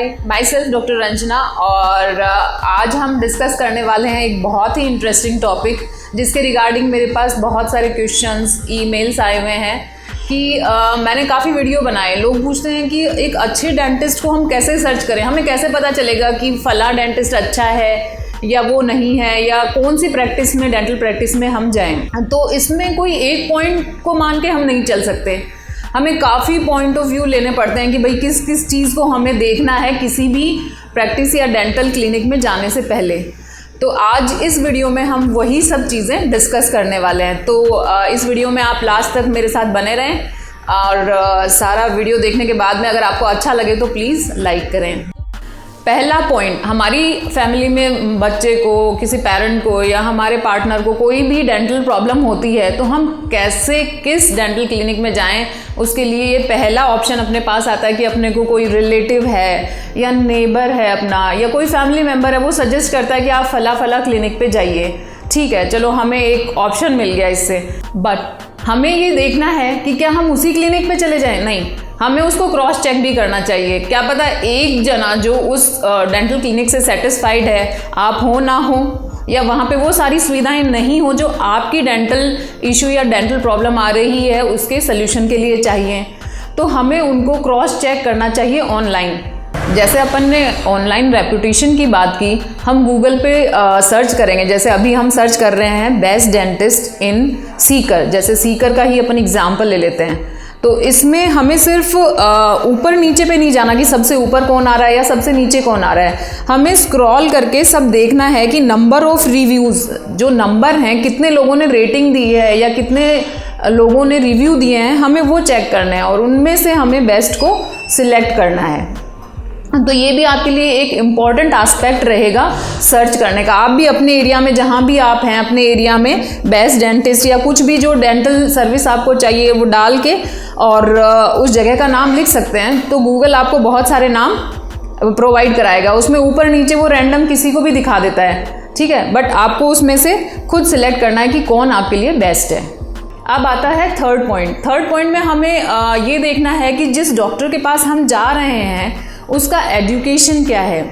Hi, my self doctor Ranjana और आज हम डिस्कस करने वाले हैं एक बहुत ही इंटरेस्टिंग टॉपिक जिसके रिगार्डिंग मेरे पास बहुत सारे क्वेश्चंस ईमेल्स आए हुए हैं कि मैंने काफ़ी वीडियो बनाए। लोग पूछते हैं कि एक अच्छे डेंटिस्ट को हम कैसे सर्च करें, हमें कैसे पता चलेगा कि फला डेंटिस्ट अच्छा है या वो नहीं है, या कौन सी प्रैक्टिस में, डेंटल प्रैक्टिस में हम जाएं। तो इसमें कोई एक पॉइंट को मान के हम नहीं चल सकते, हमें काफ़ी पॉइंट ऑफ व्यू लेने पड़ते हैं कि भाई किस किस चीज़ को हमें देखना है किसी भी प्रैक्टिस या डेंटल क्लिनिक में जाने से पहले। तो आज इस वीडियो में हम वही सब चीज़ें डिस्कस करने वाले हैं। तो इस वीडियो में आप लास्ट तक मेरे साथ बने रहें और सारा वीडियो देखने के बाद में अगर आपको अच्छा लगे तो प्लीज़ लाइक करें। पहला पॉइंट, हमारी फैमिली में बच्चे को, किसी पेरेंट को या हमारे पार्टनर को कोई भी डेंटल प्रॉब्लम होती है तो हम कैसे किस डेंटल क्लिनिक में जाएं, उसके लिए ये पहला ऑप्शन अपने पास आता है कि अपने को कोई रिलेटिव है या नेबर है अपना या कोई फैमिली मेम्बर है, वो सजेस्ट करता है कि आप फला फला क्लिनिक पे जाइए। ठीक है, चलो हमें एक ऑप्शन मिल गया इससे, बट हमें ये देखना है कि क्या हम उसी क्लिनिक पे चले जाएं। नहीं, हमें उसको क्रॉस चेक भी करना चाहिए। क्या पता एक जना जो उस डेंटल क्लिनिक से सेटिस्फाइड है, आप हो ना हो, या वहाँ पे वो सारी सुविधाएं नहीं हो जो आपकी डेंटल इशू या डेंटल प्रॉब्लम आ रही है उसके सल्यूशन के लिए चाहिए। तो हमें उनको क्रॉस चेक करना चाहिए ऑनलाइन। जैसे अपन ने ऑनलाइन रेपुटेशन की बात की, हम गूगल पे सर्च करेंगे। जैसे अभी हम सर्च कर रहे हैं बेस्ट डेंटिस्ट इन सीकर, जैसे सीकर का ही अपन एग्जाम्पल ले लेते हैं। तो इसमें हमें सिर्फ ऊपर नीचे पे नहीं जाना कि सबसे ऊपर कौन आ रहा है या सबसे नीचे कौन आ रहा है। हमें स्क्रॉल करके सब देखना है कि नंबर ऑफ रिव्यूज़, जो नंबर हैं, कितने लोगों ने रेटिंग दी है या कितने लोगों ने रिव्यू दिए हैं, हमें वो चेक करना है और उनमें से हमें बेस्ट को सिलेक्ट करना है। तो ये भी आपके लिए एक इम्पॉर्टेंट एस्पेक्ट रहेगा सर्च करने का। आप भी अपने एरिया में, जहाँ भी आप हैं, अपने एरिया में बेस्ट डेंटिस्ट या कुछ भी जो डेंटल सर्विस आपको चाहिए वो डाल के और उस जगह का नाम लिख सकते हैं। तो गूगल आपको बहुत सारे नाम प्रोवाइड कराएगा, उसमें ऊपर नीचे वो रैंडम किसी को भी दिखा देता है। ठीक है, बट आपको उसमें से खुद सिलेक्ट करना है कि कौन आपके लिए बेस्ट है। अब आता है थर्ड पॉइंट। थर्ड पॉइंट में हमें ये देखना है कि जिस डॉक्टर के पास हम जा रहे हैं उसका एजुकेशन क्या है,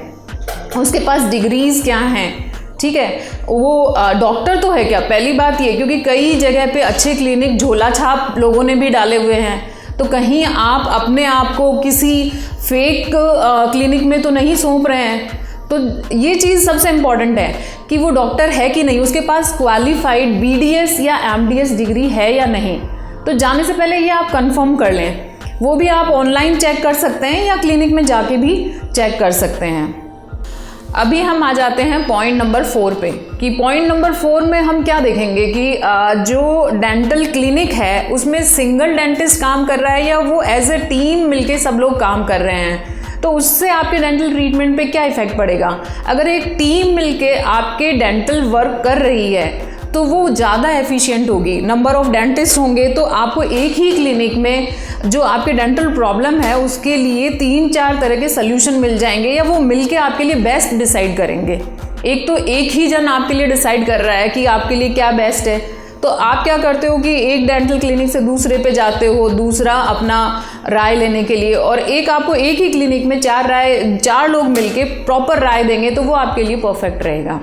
उसके पास डिग्रीज़ क्या हैं। ठीक है, वो डॉक्टर तो है क्या, पहली बात ये, क्योंकि कई जगह पे अच्छे क्लिनिक झोला छाप लोगों ने भी डाले हुए हैं। तो कहीं आप अपने आप को किसी फेक क्लिनिक में तो नहीं सौंप रहे हैं। तो ये चीज़ सबसे इम्पॉर्टेंट है कि वो डॉक्टर है कि नहीं, उसके पास क्वालिफाइड BDS या MDS डिग्री है या नहीं। तो जाने से पहले ये आप कंफर्म कर लें। वो भी आप ऑनलाइन चेक कर सकते हैं या क्लिनिक में जाके भी चेक कर सकते हैं। अभी हम आ जाते हैं पॉइंट नंबर 4 पे कि पॉइंट नंबर 4 में हम क्या देखेंगे कि जो डेंटल क्लिनिक है उसमें सिंगल डेंटिस्ट काम कर रहा है या वो एज ए टीम मिलके सब लोग काम कर रहे हैं। तो उससे आपके डेंटल ट्रीटमेंट पे क्या इफ़ेक्ट पड़ेगा। अगर एक टीम मिलके आपके डेंटल वर्क कर रही है तो वो ज़्यादा एफिशिएंट होगी। नंबर ऑफ़ डेंटिस्ट होंगे तो आपको एक ही क्लिनिक में जो आपके डेंटल प्रॉब्लम है उसके लिए 3-4 तरह के सल्यूशन मिल जाएंगे, या वो मिलके आपके लिए बेस्ट डिसाइड करेंगे। एक तो एक ही जन आपके लिए डिसाइड कर रहा है कि आपके लिए क्या बेस्ट है। तो आप क्या करते हो कि एक डेंटल क्लिनिक से दूसरे पे जाते हो, दूसरा अपना राय लेने के लिए, और एक आपको एक ही क्लिनिक में 4 लोग मिलके प्रॉपर राय देंगे तो वो आपके लिए परफेक्ट रहेगा।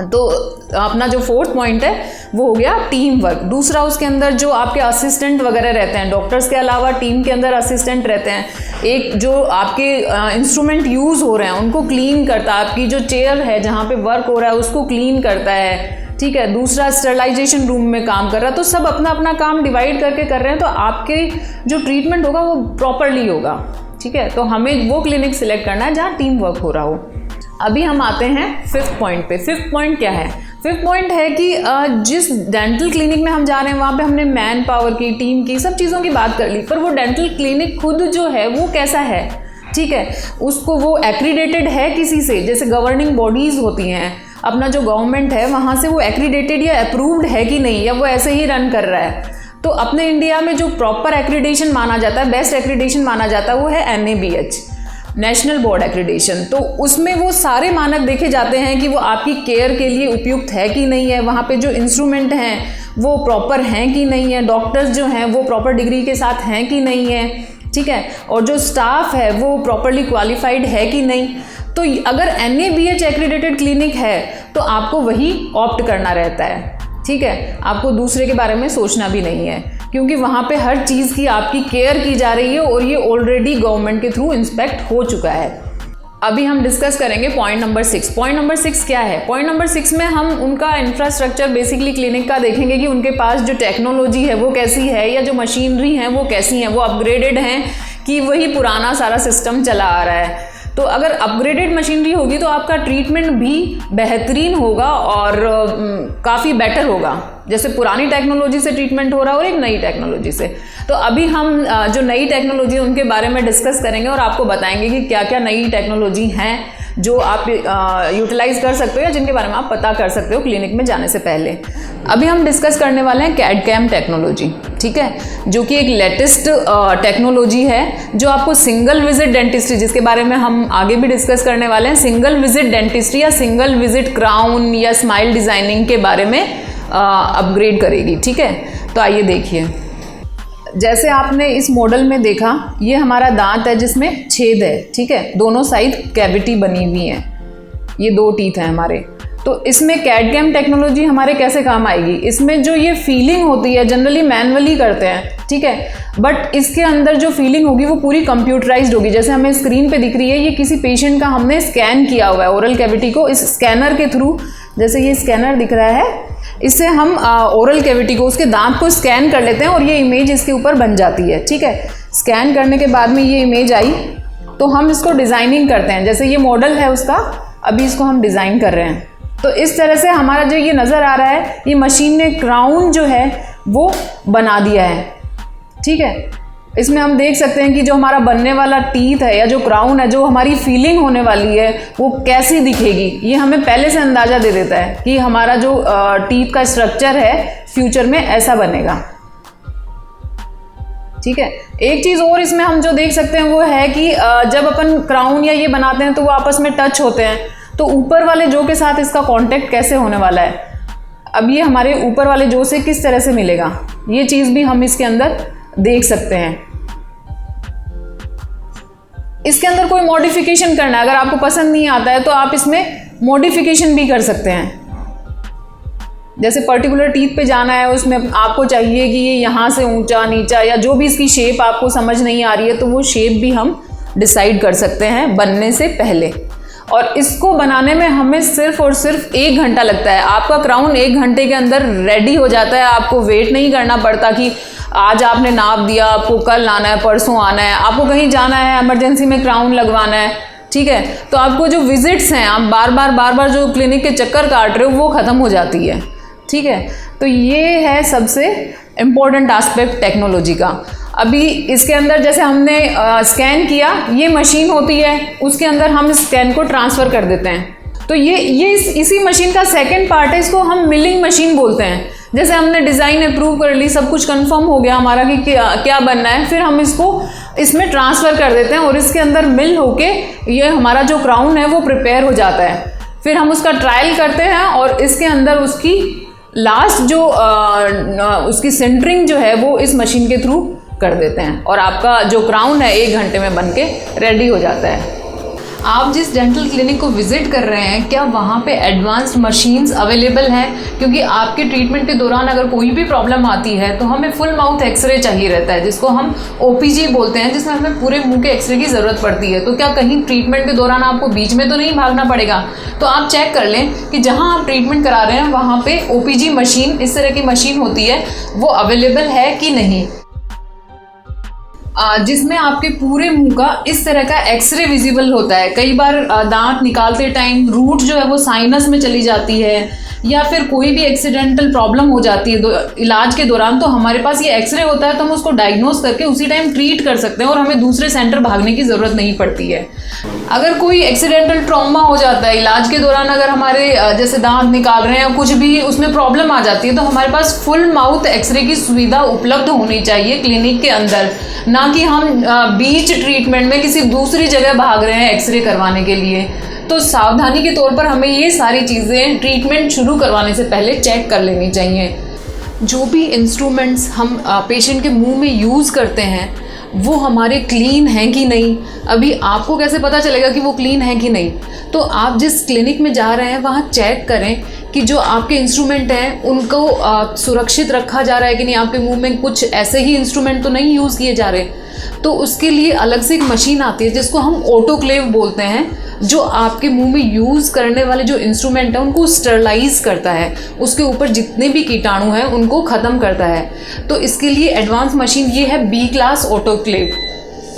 तो अपना जो 4th पॉइंट है वो हो गया टीम वर्क। दूसरा, उसके अंदर जो आपके असिस्टेंट वगैरह रहते हैं, डॉक्टर्स के अलावा टीम के अंदर असिस्टेंट रहते हैं। एक जो आपके इंस्ट्रूमेंट यूज़ हो रहे हैं उनको क्लीन करता है, आपकी जो चेयर है जहाँ पे वर्क हो रहा है उसको क्लीन करता है। ठीक है, दूसरा स्टरलाइजेशन रूम में काम कर रहा है। तो सब अपना अपना काम डिवाइड करके कर रहे हैं, तो आपके जो ट्रीटमेंट होगा वो प्रॉपरली होगा। ठीक है, तो हमें वो क्लिनिक सिलेक्ट करना है जहाँ टीम वर्क हो रहा हो। अभी हम आते हैं 5th पॉइंट पे। 5th पॉइंट क्या है? 5th पॉइंट है कि जिस डेंटल क्लिनिक में हम जा रहे हैं वहाँ पे हमने मैन पावर की, टीम की, सब चीज़ों की बात कर ली, पर वो डेंटल क्लिनिक खुद जो है वो कैसा है। ठीक है, उसको वो एक्रीडेटेड है किसी से, जैसे गवर्निंग बॉडीज़ होती हैं, अपना जो गवर्नमेंट है वहाँ से वो एक्रीडेटेड या अप्रूव्ड है कि नहीं, या वो ऐसे ही रन कर रहा है। तो अपने इंडिया में जो प्रॉपर एक्रीडेशन माना जाता है, बेस्ट एक्रीडेशन माना जाता है, वो है NABH, नेशनल बोर्ड एक्रीडेशन। तो उसमें वो सारे मानक देखे जाते हैं कि वो आपकी केयर के लिए उपयुक्त है कि नहीं है, वहाँ पे जो इंस्ट्रूमेंट हैं वो प्रॉपर हैं कि नहीं है, डॉक्टर्स जो हैं वो प्रॉपर डिग्री के साथ हैं कि नहीं है। ठीक है, और जो स्टाफ है वो प्रॉपरली क्वालिफाइड है कि नहीं। तो अगर NABH एक्रेडिटेड क्लिनिक है तो आपको वही ऑप्ट करना रहता है, ठीक है, आपको दूसरे के बारे में सोचना भी नहीं है, क्योंकि वहाँ पे हर चीज़ की आपकी केयर की जा रही है और ये ऑलरेडी गवर्नमेंट के थ्रू इंस्पेक्ट हो चुका है। अभी हम डिस्कस करेंगे पॉइंट नंबर 6। पॉइंट नंबर 6 क्या है? पॉइंट नंबर 6 में हम उनका इंफ्रास्ट्रक्चर बेसिकली क्लिनिक का देखेंगे कि उनके पास जो टेक्नोलॉजी है वो कैसी है, या जो मशीनरी है वो कैसी है, वो अपग्रेडेड हैं कि वही पुराना सारा सिस्टम चला आ रहा है। तो अगर अपग्रेडेड मशीनरी होगी तो आपका ट्रीटमेंट भी बेहतरीन होगा और काफ़ी बेटर होगा, जैसे पुरानी टेक्नोलॉजी से ट्रीटमेंट हो रहा है और एक नई टेक्नोलॉजी से। तो अभी हम जो नई टेक्नोलॉजी उनके बारे में डिस्कस करेंगे और आपको बताएंगे कि क्या क्या नई टेक्नोलॉजी हैं जो आप यूटिलाइज कर सकते हो या जिनके बारे में आप पता कर सकते हो क्लिनिक में जाने से पहले। अभी हम डिस्कस करने वाले हैं CAD/CAM टेक्नोलॉजी, ठीक है, जो कि एक लेटेस्ट टेक्नोलॉजी है जो आपको सिंगल विजिट डेंटिस्ट्री, जिसके बारे में हम आगे भी डिस्कस करने वाले हैं, सिंगल विजिट डेंटिस्ट्री या सिंगल विजिट क्राउन या स्माइल डिज़ाइनिंग के बारे में अपग्रेड करेगी, ठीक है। तो आइए देखिए, जैसे आपने इस मॉडल में देखा, ये हमारा दांत है जिसमें छेद है, ठीक है, दोनों साइड कैविटी बनी हुई है, ये 2 टीथ हैं हमारे। तो इसमें CAD/CAM टेक्नोलॉजी हमारे कैसे काम आएगी? इसमें जो ये फीलिंग होती है जनरली मैनुअली करते हैं, ठीक है, बट इसके अंदर जो फीलिंग होगी वो पूरी कंप्यूटराइज्ड होगी। जैसे हमें स्क्रीन पे दिख रही है, ये किसी पेशेंट का हमने स्कैन किया हुआ है ओरल कैविटी को, इस स्कैनर के थ्रू, जैसे ये स्कैनर दिख रहा है, इससे हम ओरल कैविटी को, उसके दांत को स्कैन कर लेते हैं और ये इमेज इसके ऊपर बन जाती है, ठीक है। स्कैन करने के बाद में ये इमेज आई तो हम इसको डिज़ाइनिंग करते हैं, जैसे ये मॉडल है उसका, अभी इसको हम डिज़ाइन कर रहे हैं। तो इस तरह से हमारा जो ये नज़र आ रहा है, ये मशीन ने क्राउन जो है वो बना दिया है, ठीक है। इसमें हम देख सकते हैं कि जो हमारा बनने वाला टीथ है या जो क्राउन है, जो हमारी फीलिंग होने वाली है वो कैसी दिखेगी, ये हमें पहले से अंदाज़ा दे देता है कि हमारा जो टीथ का स्ट्रक्चर है फ्यूचर में ऐसा बनेगा, ठीक है। एक चीज़ और इसमें हम जो देख सकते हैं वो है कि जब अपन क्राउन या ये बनाते हैं तो वो आपस में टच होते हैं, तो ऊपर वाले जो के साथ इसका कांटेक्ट कैसे होने वाला है, अब ये हमारे ऊपर वाले जो से किस तरह से मिलेगा, ये चीज़ भी हम इसके अंदर देख सकते हैं। इसके अंदर कोई मॉडिफिकेशन करना है, अगर आपको पसंद नहीं आता है तो आप इसमें मॉडिफिकेशन भी कर सकते हैं। जैसे पर्टिकुलर टीथ पे जाना है, उसमें आपको चाहिए कि ये यहाँ से ऊंचा नीचा या जो भी इसकी शेप आपको समझ नहीं आ रही है, तो वो शेप भी हम डिसाइड कर सकते हैं बनने से पहले। और इसको बनाने में हमें सिर्फ और सिर्फ 1 घंटा लगता है। आपका क्राउन 1 घंटे के अंदर रेडी हो जाता है, आपको वेट नहीं करना पड़ता कि आज आपने नाप दिया, आपको कल आना है, परसों आना है, आपको कहीं जाना है, इमरजेंसी में क्राउन लगवाना है, ठीक है, तो आपको जो विजिट्स हैं, आप बार बार जो क्लिनिक के चक्कर काट रहे हो वो ख़त्म हो जाती है, ठीक है। तो ये है सबसे इम्पोर्टेंट एस्पेक्ट टेक्नोलॉजी का। अभी इसके अंदर जैसे हमने स्कैन किया, ये मशीन होती है, उसके अंदर हम स्कैन को ट्रांसफ़र कर देते हैं। तो ये इसी मशीन का सेकंड पार्ट है, इसको हम मिलिंग मशीन बोलते हैं। जैसे हमने डिज़ाइन अप्रूव कर ली, सब कुछ कंफर्म हो गया हमारा कि क्या बनना है, फिर हम इसको इसमें ट्रांसफ़र कर देते हैं और इसके अंदर मिल होके ये हमारा जो क्राउन है वो प्रिपेयर हो जाता है। फिर हम उसका ट्रायल करते हैं और इसके अंदर उसकी लास्ट जो उसकी सेंटरिंग जो है वो इस मशीन के थ्रू कर देते हैं और आपका जो क्राउन है 1 घंटे में बन के रेडी हो जाता है। आप जिस डेंटल क्लिनिक को विजिट कर रहे हैं, क्या वहाँ पे एडवांस्ड मशीन्स अवेलेबल हैं? क्योंकि आपके ट्रीटमेंट के दौरान अगर कोई भी प्रॉब्लम आती है तो हमें फुल माउथ एक्सरे चाहिए रहता है, जिसको हम OPG बोलते हैं, जिसमें हमें पूरे मुंह के एक्सरे की ज़रूरत पड़ती है। तो क्या कहीं ट्रीटमेंट के दौरान आपको बीच में तो नहीं भागना पड़ेगा? तो आप चेक कर लें कि जहाँ आप ट्रीटमेंट करा रहे हैं वहाँ पर OPG मशीन, इस तरह की मशीन होती है, वो अवेलेबल है कि नहीं, जिसमें आपके पूरे मुंह का इस तरह का एक्सरे विजिबल होता है। कई बार दांत निकालते टाइम रूट जो है वो साइनस में चली जाती है या फिर कोई भी एक्सीडेंटल प्रॉब्लम हो जाती है इलाज के दौरान, तो हमारे पास ये एक्सरे होता है तो हम उसको डायग्नोज करके उसी टाइम ट्रीट कर सकते हैं और हमें दूसरे सेंटर भागने की ज़रूरत नहीं पड़ती है। अगर कोई एक्सीडेंटल ट्रॉमा हो जाता है इलाज के दौरान, अगर हमारे जैसे दांत निकाल रहे हैं या कुछ भी उसमें प्रॉब्लम आ जाती है, तो हमारे पास फुल माउथ एक्सरे की सुविधा उपलब्ध होनी चाहिए क्लिनिक के अंदर, ना कि हम बीच ट्रीटमेंट में किसी दूसरी जगह भाग रहे हैं एक्सरे करवाने के लिए। तो सावधानी के तौर पर हमें ये सारी चीज़ें ट्रीटमेंट शुरू करवाने से पहले चेक कर लेनी चाहिए। जो भी इंस्ट्रूमेंट्स हम पेशेंट के मुंह में यूज़ करते हैं वो हमारे क्लीन हैं कि नहीं। अभी आपको कैसे पता चलेगा कि वो क्लीन है कि नहीं? तो आप जिस क्लिनिक में जा रहे हैं वहाँ चेक करें कि जो आपके इंस्ट्रूमेंट हैं उनको सुरक्षित रखा जा रहा है कि नहीं, आपके मुंह में कुछ ऐसे ही इंस्ट्रूमेंट तो नहीं यूज़ किए जा रहे। तो उसके लिए अलग से एक मशीन आती है जिसको हम ऑटोक्लेव बोलते हैं, जो आपके मुंह में यूज़ करने वाले जो इंस्ट्रूमेंट हैं उनको स्टरलाइज करता है, उसके ऊपर जितने भी कीटाणु हैं उनको ख़त्म करता है। तो इसके लिए एडवांस मशीन ये है बी क्लास ऑटोक्लेव।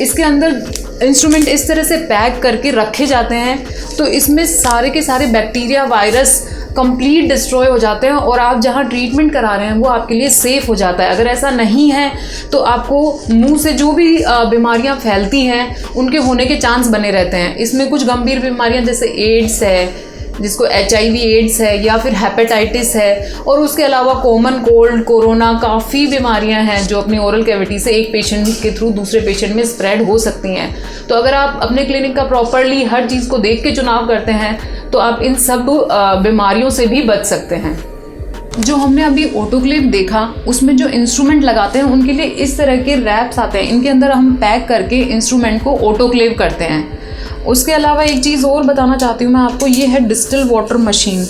इसके अंदर इंस्ट्रूमेंट इस तरह से पैक करके रखे जाते हैं तो इसमें सारे के सारे बैक्टीरिया वायरस कंप्लीट डिस्ट्रॉय हो जाते हैं और आप जहाँ ट्रीटमेंट करा रहे हैं वो आपके लिए सेफ़ हो जाता है। अगर ऐसा नहीं है तो आपको मुंह से जो भी बीमारियाँ फैलती हैं उनके होने के चांस बने रहते हैं। इसमें कुछ गंभीर बीमारियाँ जैसे एड्स है, जिसको HIV एड्स है, या फिर हेपेटाइटिस है, और उसके अलावा कॉमन कोल्ड, कोरोना, काफ़ी बीमारियां हैं जो अपनी ओरल कैविटी से एक पेशेंट के थ्रू दूसरे पेशेंट में स्प्रेड हो सकती हैं। तो अगर आप अपने क्लिनिक का प्रॉपरली हर चीज़ को देख के चुनाव करते हैं तो आप इन सब बीमारियों से भी बच सकते हैं। जो हमने अभी ऑटोक्लेव देखा उसमें जो इंस्ट्रूमेंट लगाते हैं उनके लिए इस तरह के रैप्स आते हैं, इनके अंदर हम पैक करके इंस्ट्रूमेंट को ऑटोक्लेव करते हैं। उसके अलावा एक चीज़ और बताना चाहती हूँ मैं आपको, ये है डिस्टिल वाटर मशीन।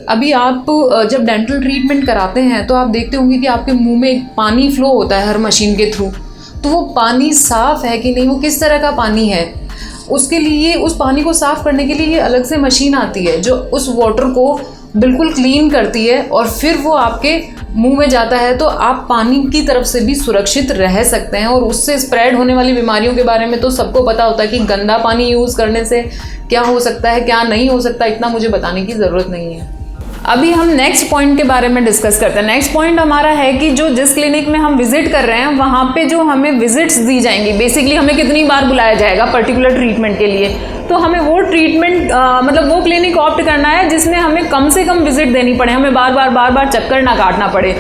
अभी आप जब डेंटल ट्रीटमेंट कराते हैं तो आप देखते होंगे कि आपके मुंह में एक पानी फ्लो होता है हर मशीन के थ्रू, तो वो पानी साफ़ है कि नहीं, वो किस तरह का पानी है, उसके लिए उस पानी को साफ़ करने के लिए ये अलग से मशीन आती है जो उस वाटर को बिल्कुल क्लीन करती है और फिर वो आपके मुंह में जाता है। तो आप पानी की तरफ से भी सुरक्षित रह सकते हैं। और उससे स्प्रेड होने वाली बीमारियों के बारे में तो सबको पता होता है कि गंदा पानी यूज़ करने से क्या हो सकता है, क्या नहीं हो सकता, इतना मुझे बताने की ज़रूरत नहीं है। अभी हम नेक्स्ट पॉइंट के बारे में डिस्कस करते हैं। नेक्स्ट पॉइंट हमारा है कि जो जिस क्लिनिक में हम विजिट कर रहे हैं वहाँ पे जो हमें विजिट्स दी जाएंगी, बेसिकली हमें कितनी बार बुलाया जाएगा पर्टिकुलर ट्रीटमेंट के लिए, तो हमें वो ट्रीटमेंट मतलब वो क्लिनिक ऑप्ट करना है जिसमें हमें कम से कम विजिट देनी पड़े, हमें बार बार चक्कर ना काटना पड़े।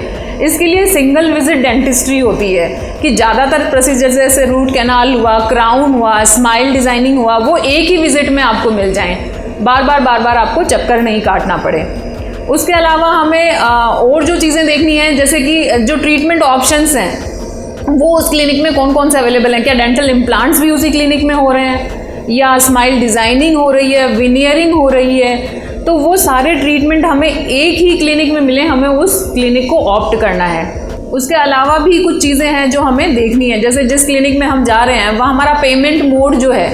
इसके लिए सिंगल विजिट डेंटिस्ट्री होती है कि ज़्यादातर प्रोसीजर जैसे रूट कैनाल हुआ, क्राउन हुआ, स्माइल डिज़ाइनिंग हुआ, वो एक ही विजिट में आपको मिल जाएं, बार बार आपको चक्कर नहीं काटना पड़े। उसके अलावा हमें और जो चीज़ें देखनी है, जैसे कि जो ट्रीटमेंट ऑप्शंस हैं वो उस क्लिनिक में कौन कौन से अवेलेबल हैं, क्या डेंटल इम्प्लांट्स भी उसी क्लिनिक में हो रहे हैं, या स्माइल डिज़ाइनिंग हो रही है, विनियरिंग हो रही है, तो वो सारे ट्रीटमेंट हमें एक ही क्लिनिक में मिले, हमें उस क्लिनिक को ऑप्ट करना है। उसके अलावा भी कुछ चीज़ें हैं जो हमें देखनी है, जैसे जिस क्लिनिक में हम जा रहे हैं वहाँ हमारा पेमेंट मोड जो है,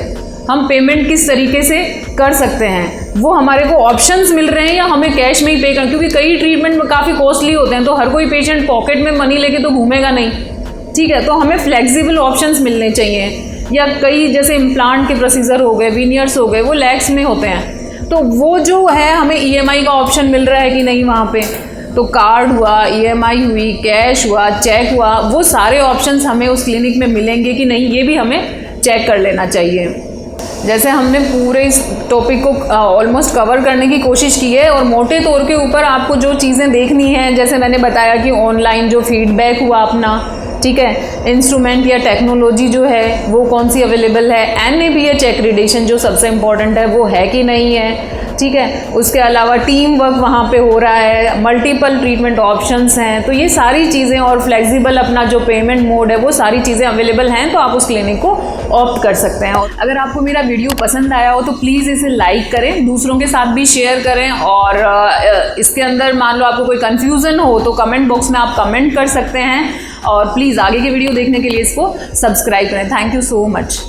हम पेमेंट किस तरीके से कर सकते हैं, वो हमारे को ऑप्शंस मिल रहे हैं या हमें कैश में ही पे करना, क्योंकि कई ट्रीटमेंट में काफ़ी कॉस्टली होते हैं तो हर कोई पेशेंट पॉकेट में मनी लेके तो घूमेगा नहीं, ठीक है। तो हमें फ्लेक्सिबल ऑप्शंस मिलने चाहिए, या कई जैसे इम्प्लांट के प्रोसीजर हो गए, विनियर्स हो गए, वो लैक्स में होते हैं, तो वो जो है हमें EMI का ऑप्शन मिल रहा है कि नहीं वहाँ पे, तो कार्ड हुआ, EMI हुई, कैश हुआ, चेक हुआ, वो सारे ऑप्शंस हमें उस क्लिनिक में मिलेंगे कि नहीं, ये भी हमें चेक कर लेना चाहिए। जैसे हमने पूरे इस टॉपिक को ऑलमोस्ट कवर करने की कोशिश की है और मोटे तौर के ऊपर आपको जो चीज़ें देखनी हैं, जैसे मैंने बताया कि ऑनलाइन जो फीडबैक हुआ अपना, ठीक है, इंस्ट्रूमेंट या टेक्नोलॉजी जो है वो कौन सी अवेलेबल है, NABH एक्रीडेशन जो सबसे इम्पॉर्टेंट है वो है कि नहीं है, ठीक है। उसके अलावा टीम वर्क वहाँ पे हो रहा है, मल्टीपल ट्रीटमेंट ऑप्शंस हैं, तो ये सारी चीज़ें, और फ्लेक्सिबल अपना जो पेमेंट मोड है वो सारी चीज़ें अवेलेबल हैं, तो आप उस क्लिनिक को ऑप्ट कर सकते हैं। और अगर आपको मेरा वीडियो पसंद आया हो तो प्लीज़ इसे लाइक करें, दूसरों के साथ भी शेयर करें, और इसके अंदर मान लो आपको कोई कन्फ्यूज़न हो तो कमेंट बॉक्स में आप कमेंट कर सकते हैं, और प्लीज़ आगे के वीडियो देखने के लिए इसको सब्सक्राइब करें। Thank you so much.